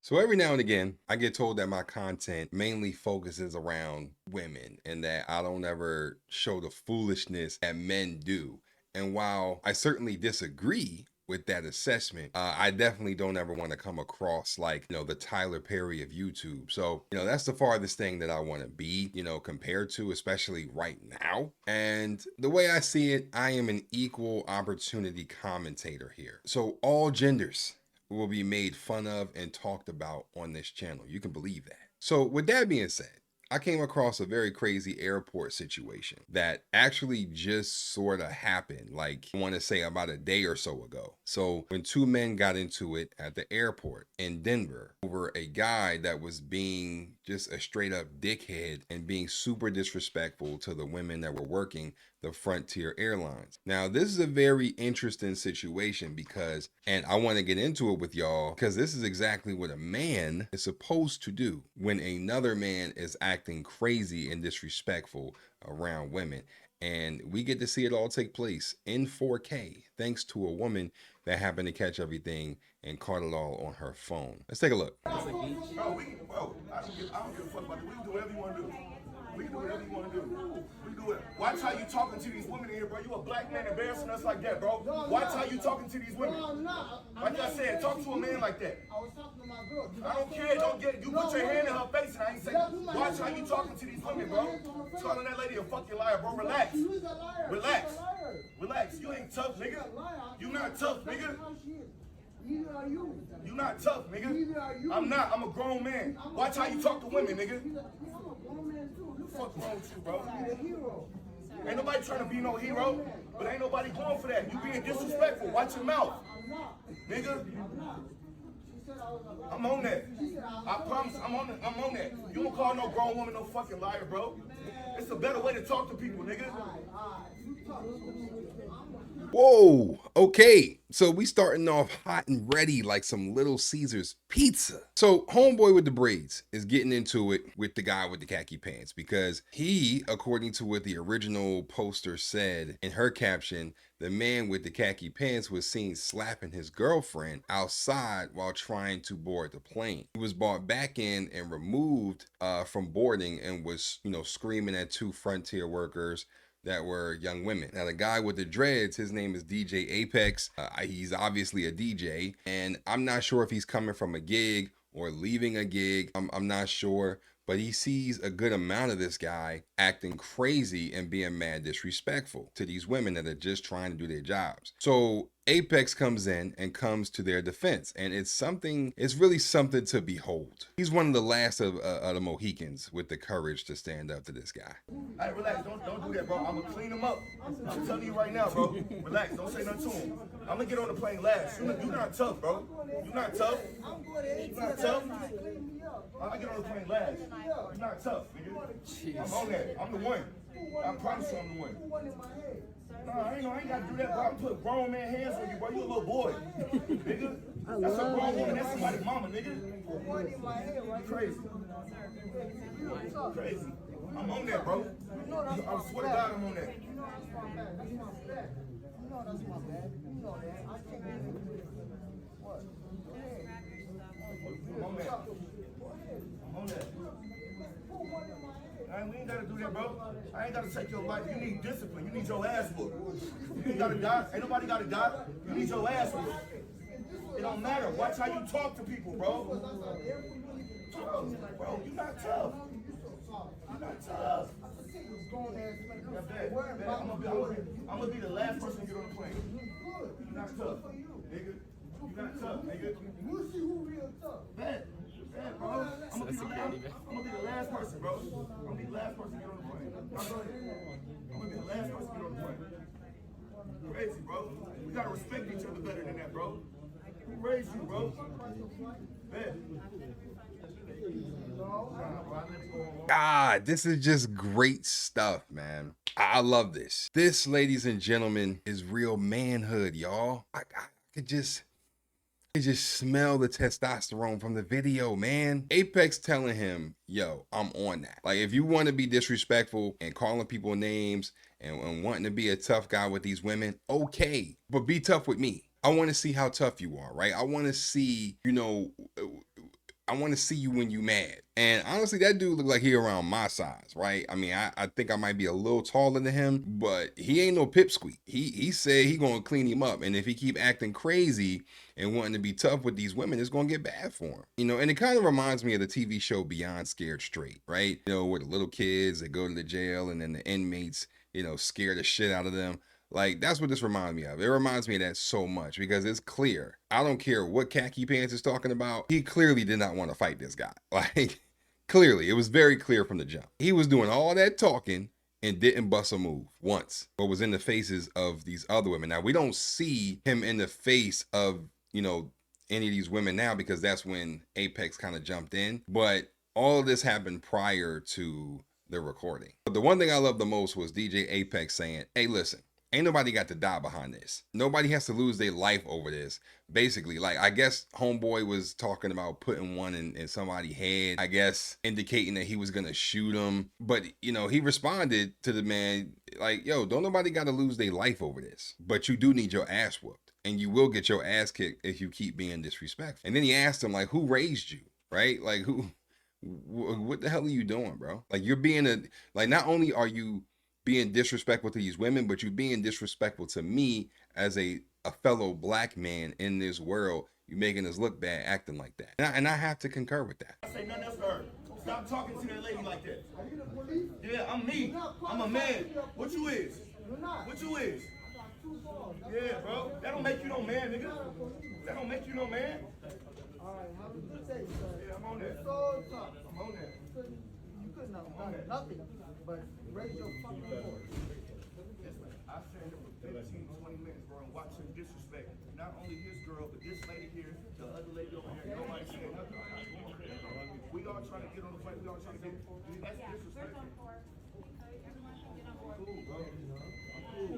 So every now and again, I get told that my content mainly focuses around women and that I don't ever show the foolishness that men do. And while I certainly disagree with that assessment, I definitely don't ever want to come across like, the Tyler Perry of YouTube. So, that's the farthest thing that I want to be, compared to, especially right now. And the way I see it, I am an equal opportunity commentator here. So all genders will be made fun of and talked about on this channel. You can believe that. So, with that being said, I came across a very crazy airport situation that actually just sort of happened, like I want to say about a day or so ago. So, when two men got into it at the airport in Denver over a guy that was being just a straight up dickhead and being super disrespectful to the women that were working the Frontier Airlines. Now, this is a very interesting situation because, and I want to get into it with y'all because this is exactly what a man is supposed to do when another man is acting crazy and disrespectful around women. And we get to see it all take place in 4K thanks to a woman that happened to catch everything and caught it all on her phone. Let's take a look. Bro, I don't give a fuck about it. We can do whatever you want to do. We can do whatever you want to do. We can do it. Watch how you talking to these women in here, bro. You a black man embarrassing us like that, bro. Watch how you talking to these women. Like I said, talk to a man like that. I was talking to my girl. I don't care. Don't get. You put your hand in her face and I ain't say. Watch how you talking to these women, bro. Calling that lady a fucking liar, bro. Relax. Relax. Relax. You ain't tough, nigga. You not tough, nigga. Neither are you. You not tough, nigga. Neither are you. I'm not. I'm a grown man. Watch how you talk to women, nigga. I'm a grown man too. Look Fuck wrong with you, bro? at the hero. Ain't nobody trying to be no hero, but ain't nobody going for that. You being disrespectful. Watch your mouth, I'm not. nigga. I'm not. She said I was a liar. I'm on that. I promise. I'm on that. You don't call no grown woman no fucking liar, bro. It's a better way to talk to people, nigga. You talk. Whoa, okay. So we starting off hot and ready like some Little Caesars pizza. So homeboy with the braids is getting into it with the guy with the khaki pants because he, according to what the original poster said in her caption, the man with the khaki pants was seen slapping his girlfriend outside while trying to board the plane. He was brought back in and removed from boarding and was, screaming at two Frontier workers that were young women. Now, the guy with the dreads, his name is DJ Apex. He's obviously a DJ, and I'm not sure if he's coming from a gig or leaving a gig. I'm not sure, but he sees a good amount of this guy acting crazy and being mad disrespectful to these women that are just trying to do their jobs. So Apex comes in and comes to their defense, and it's really something to behold. He's one of the last of the Mohicans with the courage to stand up to this guy. Hey, relax. Don't do that, bro. I'm gonna clean him up. I'm telling you right now, bro. Relax. Don't say nothing to him. I'm gonna get on the plane last. You not tough, bro. You not tough. You not tough. I get on the plane last. You not tough, nigga. I'm on that. I'm the one. I promise you, I'm the one. Nah, I ain't gotta do that, bro. I'm putting grown man hands on you, bro. You a little boy, nigga. That's a grown woman. That's somebody's mama, nigga. Crazy. Crazy. I'm on that, bro. I swear to God, I'm on that. You know that's my bad. You know that's my bad. You know that. I can't do it. What? I'm on that. I'm on that. We ain't gotta do that, bro. I ain't gotta take your life. You need discipline. You need your ass whooped. You ain't gotta die. Ain't nobody gotta die. You need your ass whooped. It don't matter. Watch how you talk to people, bro. Bro, you not tough. You not tough. Yeah, bet. I'm gonna be the last person to get on the plane. You not tough, nigga. You not tough, nigga. We'll see who real tough. Bet, bro. I'm gonna be the last person, bro. I'm gonna be the last person to get on the plane. I'm gonna be the last person to get on the plane. Crazy, bro. We gotta respect each other better than that, bro. Who raised you, bro? Bet. God, this is just great stuff, man. I love this. This, ladies and gentlemen, is real manhood, y'all. I could just smell the testosterone from the video, man. Apex telling him, yo, I'm on that. Like, if you want to be disrespectful and calling people names and wanting to be a tough guy with these women, okay, but be tough with me. I want to see how tough you are, right? I want to see, I want to see you when you mad. And honestly, that dude looked like he around my size, right? I mean, I think I might be a little taller than him, but he ain't no pipsqueak. He said he gonna clean him up, and if he keep acting crazy and wanting to be tough with these women, it's gonna get bad for him. You know, and it kind of reminds me of the TV show Beyond Scared Straight, right? You know, with the little kids that go to the jail and then the inmates, you know, scare the shit out of them. Like, that's what this reminds me of. It reminds me of that so much because it's clear. I don't care what Khaki Pants is talking about. He clearly did not want to fight this guy. Like, clearly, it was very clear from the jump. He was doing all that talking and didn't bust a move once, but was in the faces of these other women. Now, we don't see him in the face of, you know, any of these women now because that's when Apex kind of jumped in. But all of this happened prior to the recording. But the one thing I love the most was DJ Apex saying, hey, listen, ain't nobody got to die behind this. Nobody has to lose their life over this. Basically, like, I guess homeboy was talking about putting one in somebody's head, I guess indicating that he was gonna shoot him. But, you know, he responded to the man like, yo, don't nobody gotta lose their life over this. But you do need your ass whooped. And you will get your ass kicked if you keep being disrespectful. And then he asked him, like, who raised you? Right? Like, what the hell are you doing, bro? Like, you're being not only are you being disrespectful to these women, but you being disrespectful to me as a fellow black man in this world. You making us look bad acting like that. And I have to concur with that. I say nothing else to her. Stop talking to that lady like that. Are you the police? Yeah, I'm me. I'm a man. What you is? You're not. What you is? Yeah, bro. That don't make you no man, nigga. That don't make you no man. Alright, have a good day, sir. Yeah, I'm on that. So tough. I'm on that. You couldn't have done nothing but raise your fucking voice. I sat here for 15, 20 minutes, bro, and watched him disrespect not only his girl, but this lady here, the other lady over here. Nobody saying nothing. We all trying to get on the fight. We all trying to get. That's disrespectful. Cool, bro. I'm cool.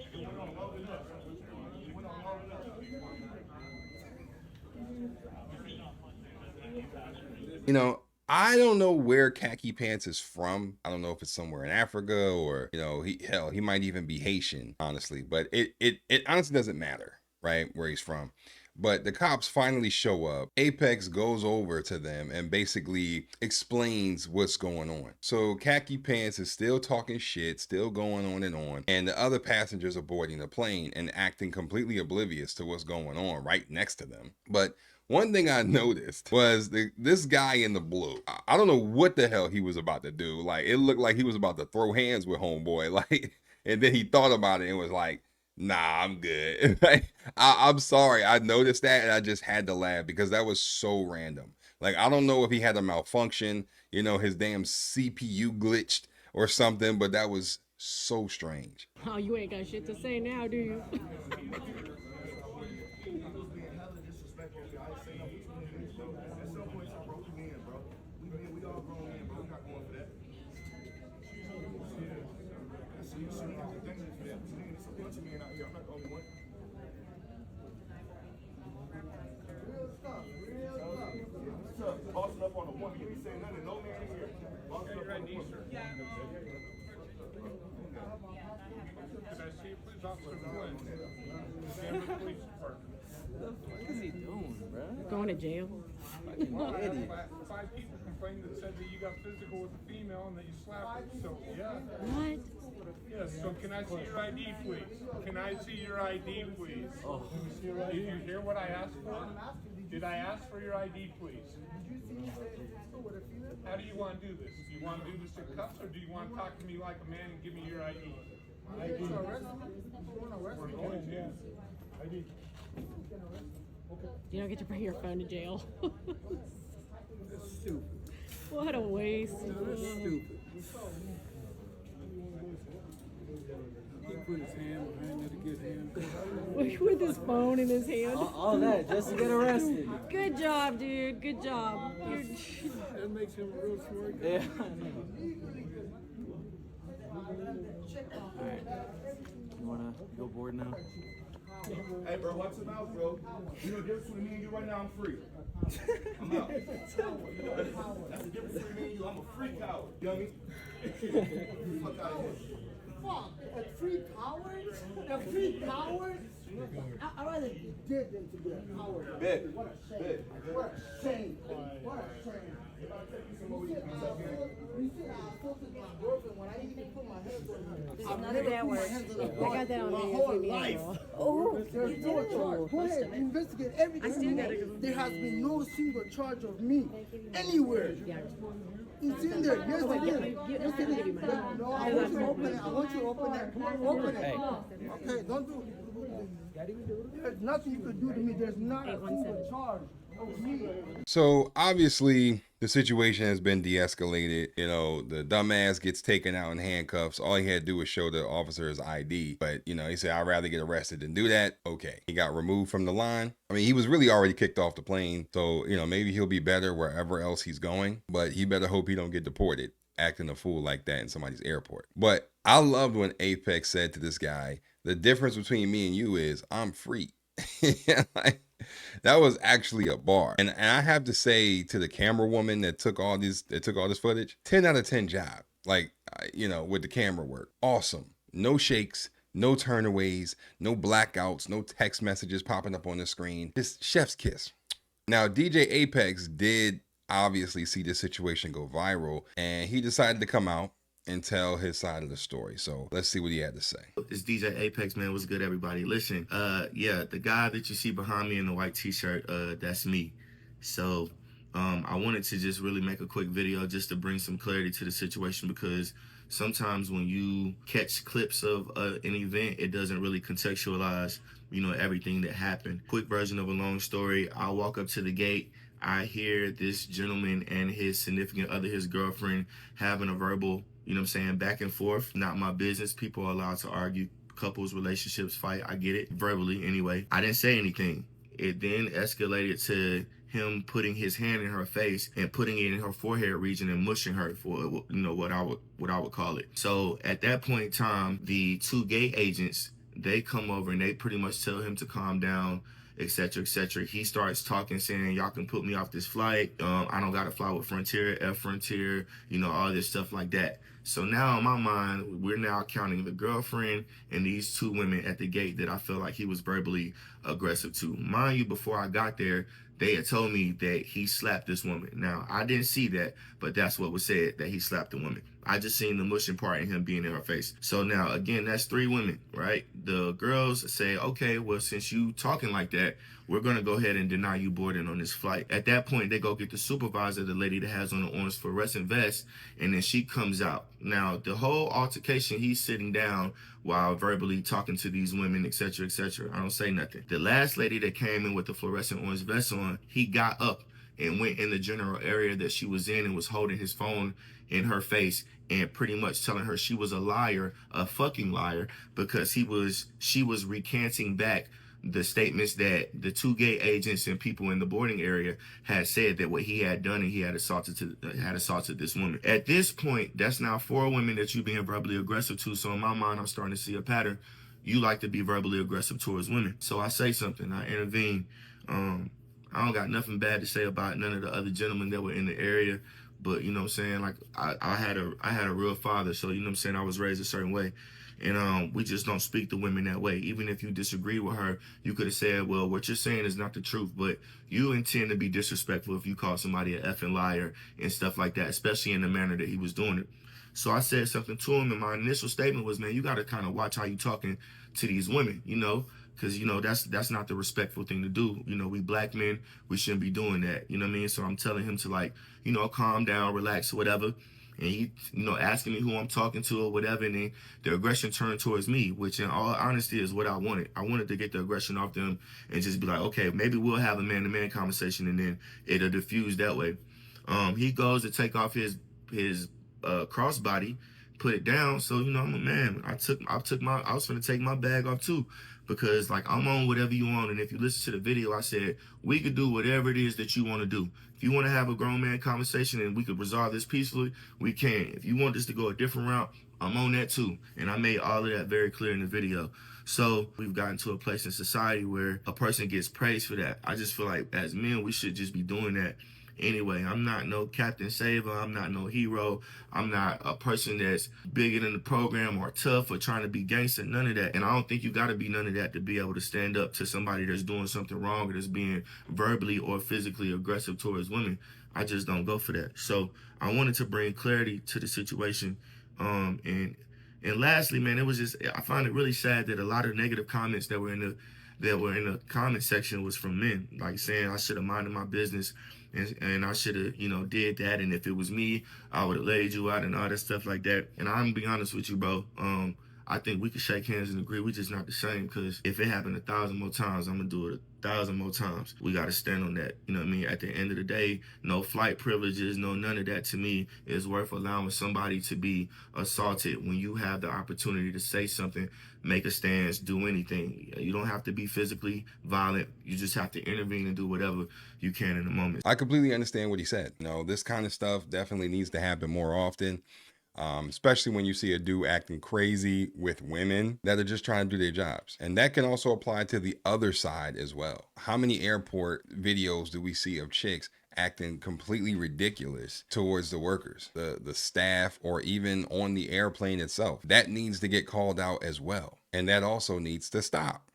It went on long enough. It went on long enough. You know, I don't know where Khaki Pants is from. I don't know if it's somewhere in Africa or, you know, he might even be Haitian, honestly. But it honestly doesn't matter, right, where he's from. But the cops finally show up. Apex goes over to them and basically explains what's going on. So Khaki Pants is still talking shit, still going on, and the other passengers are boarding the plane and acting completely oblivious to what's going on right next to them. But one thing I noticed was this guy in the blue. I don't know what the hell he was about to do. Like, it looked like he was about to throw hands with homeboy. Like, and then he thought about it and was like, nah, I'm good. Like, I'm sorry. I noticed that and I just had to laugh because that was so random. Like, I don't know if he had a malfunction, you know, his damn CPU glitched or something, but that was so strange. Oh, you ain't got shit to say now, do you? Bossing up on a woman, you ain't saying nothing, no man in here. Bossing up on a woman. Can I see it, please, Officer Flynn? Denver Police Department. What is he doing, bro? Going to jail? Fucking idiot. Five people complained that said that you got physical with a female and that you slapped her, so, yeah. What? Yes, so can I see your ID, please? Can I see your ID, please? Oh. Did you hear what I asked for? Did I ask for your ID, please? How do you want to do this? Do you want to do this in cuffs, or do you want to talk to me like a man and give me your ID? ID. You want to arrest me? Yeah. ID. You don't get to bring your phone to jail. That's stupid. What a waste. That's stupid. He put his hand behind it to get him. With his phone in his hand. All that just to get arrested. Good job, dude. Good job. That makes him a real smart guy. Yeah, I know. Alright. You wanna go board now? Hey, bro, watch your mouth, bro. You know the difference between me and you right now? I'm free. I'm out. That's the difference between me and you. I'm a free coward, dummy. Fuck out of here. Fuck, a free coward? A free coward? I'd rather be dead than to be a coward. Bet. What a shame. Bet. What a shame. What a shame. You said I assaulted my girlfriend when I didn't even put my hands on her. I've None of never that put my works. hands on a I girl got that on my the whole ASAP life. manual. Oh, there's no charge. Go ahead, investigate everything. I still got it. There has been no single charge of me anywhere. It's in there. Yes, it is. Yes, it is. No, I want you to open it. I want you to open it. Open it. Okay, don't do it. There's nothing you can do to me. There's not a single charge of me. So obviously the situation has been de-escalated. You know, the dumbass gets taken out in handcuffs. All he had to do was show the officer his ID. But, you know, he said, I'd rather get arrested than do that. Okay. He got removed from the line. I mean, he was really already kicked off the plane. So, you know, maybe he'll be better wherever else he's going. But he better hope he don't get deported acting a fool like that in somebody's airport. But I loved when Apex said to this guy, the difference between me and you is I'm free. Like, that was actually a bar. And I have to say to the camera woman that took all this footage, 10 out of 10 job. Like, you know, with the camera work. Awesome. No shakes, no turnaways, no blackouts, no text messages popping up on the screen. Just chef's kiss. Now, DJ Apex did obviously see this situation go viral, and he decided to come out and tell his side of the story. So let's see what he had to say. It's DJ Apex, man. What's good, everybody? Listen, yeah, the guy that you see behind me in the white t-shirt, that's me. So I wanted to just really make a quick video just to bring some clarity to the situation, because sometimes when you catch clips of an event, it doesn't really contextualize, you know, everything that happened. Quick version of a long story. I walk up to the gate. I hear this gentleman and his significant other, his girlfriend, having a verbal, you know what I'm saying, back and forth. Not my business. People are allowed to argue. Couples, relationships, fight. I get it. Verbally, anyway. I didn't say anything. It then escalated to him putting his hand in her face and putting it in her forehead region and mushing her, for, you know, what I would call it. So at that point in time, the two gate agents, they come over and they pretty much tell him to calm down, etc., etc. He starts talking, saying, y'all can put me off this flight. I don't got to fly with Frontier, Air Frontier, you know, all this stuff like that. So now in my mind, we're now counting the girlfriend and these two women at the gate that I feel like he was verbally aggressive to. Mind you, before I got there, they had told me that he slapped this woman. Now, I didn't see that, but that's what was said, that he slapped the woman. I just seen the mushing part and him being in her face. So now, again, that's three women, right? The girls say, okay, well, since you talking like that, we're going to go ahead and deny you boarding on this flight. At that point, they go get the supervisor, the lady that has on the orange fluorescent vest, and then she comes out. Now, the whole altercation, he's sitting down while verbally talking to these women, etc., etc. I don't say nothing. The last lady that came in with the fluorescent orange vest on, he got up and went in the general area that she was in and was holding his phone in her face and pretty much telling her she was a liar, a fucking liar, because she was recanting back the statements that the two gate agents and people in the boarding area had said, that what he had done and he had assaulted this woman. At this point, that's now four women that you being verbally aggressive to. So in my mind, I'm starting to see a pattern. You like to be verbally aggressive towards women. So I say something, I intervene. I don't got nothing bad to say about none of the other gentlemen that were in the area, but you know what I'm saying, like I had a real father, so you know what I'm saying, I was raised a certain way. And we just don't speak to women that way. Even if you disagree with her, you could have said, well, what you're saying is not the truth, but you intend to be disrespectful if you call somebody a effing liar and stuff like that, especially in the manner that he was doing it. So I said something to him, and my initial statement was, man, you got to kind of watch how you talking to these women, you know, because, you know, that's not the respectful thing to do. You know, we black men, we shouldn't be doing that. You know what I mean? So I'm telling him to, like, you know, calm down, relax, whatever. And he, you know, asking me who I'm talking to or whatever, and then the aggression turned towards me, which in all honesty is what I wanted. I wanted to get the aggression off them and just be like, okay, maybe we'll have a man-to-man conversation, and then it'll diffuse that way. He goes to take off his crossbody, put it down. So, you know, I'm a man. I was gonna take my bag off too, because like I'm on whatever you want. And if you listen to the video, I said, we could do whatever it is that you want to do. If you want to have a grown man conversation and we could resolve this peacefully, we can. If you want this to go a different route, I'm on that too. And I made all of that very clear in the video. So we've gotten to a place in society where a person gets praised for that. I just feel like as men, we should just be doing that anyway. I'm not no Captain Saver. I'm not no hero. I'm not a person that's bigger than the program or tough or trying to be gangster. None of that. And I don't think you got to be none of that to be able to stand up to somebody that's doing something wrong or that's being verbally or physically aggressive towards women. I just don't go for that. So I wanted to bring clarity to the situation. And lastly, man, it was just, I find it really sad that a lot of negative comments that were in the comment section was from men, like saying I should have minded my business and I should have, did that. And if it was me, I would have laid you out and all that stuff like that. And I'm gonna be honest with you, bro. I think we could shake hands and agree we just not the same, because if it happened 1,000 more times, I'm gonna do it 1,000 more times. We gotta stand on that. You know what I mean? At the end of the day, no flight privileges, no none of that to me is worth allowing somebody to be assaulted when you have the opportunity to say something, make a stance, do anything. You don't have to be physically violent. You just have to intervene and do whatever you can in the moment. I completely understand what he said. This kind of stuff definitely needs to happen more often. Especially when you see a dude acting crazy with women that are just trying to do their jobs. And that can also apply to the other side as well. How many airport videos do we see of chicks acting completely ridiculous towards the workers, the staff, or even on the airplane itself? That needs to get called out as well. And that also needs to stop.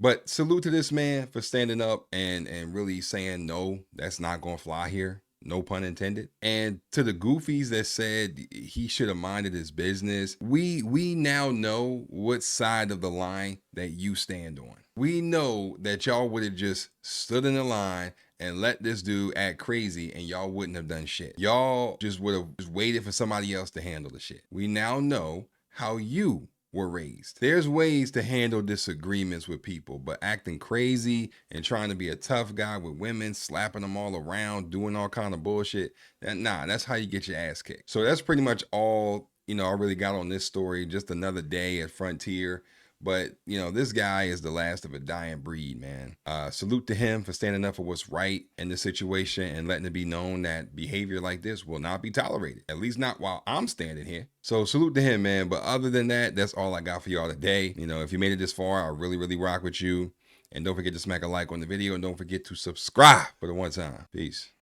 But salute to this man for standing up and really saying, no, that's not going to fly here. No pun intended. And to the goofies that said he should have minded his business, we now know what side of the line that you stand on. We know that y'all would have just stood in the line and let this dude act crazy and y'all wouldn't have done shit. Y'all just would have just waited for somebody else to handle the shit. We now know how you were raised. There's ways to handle disagreements with people, but acting crazy and trying to be a tough guy with women, slapping them all around, doing all kind of bullshit, that's how you get your ass kicked. So that's pretty much all, I really got on this story. Just another day at Frontier. But, this guy is the last of a dying breed, man. Salute to him for standing up for what's right in this situation and letting it be known that behavior like this will not be tolerated, at least not while I'm standing here. So salute to him, man. But other than that, that's all I got for y'all today. If you made it this far, I really, really rock with you. And don't forget to smack a like on the video, and don't forget to subscribe for the one time. Peace.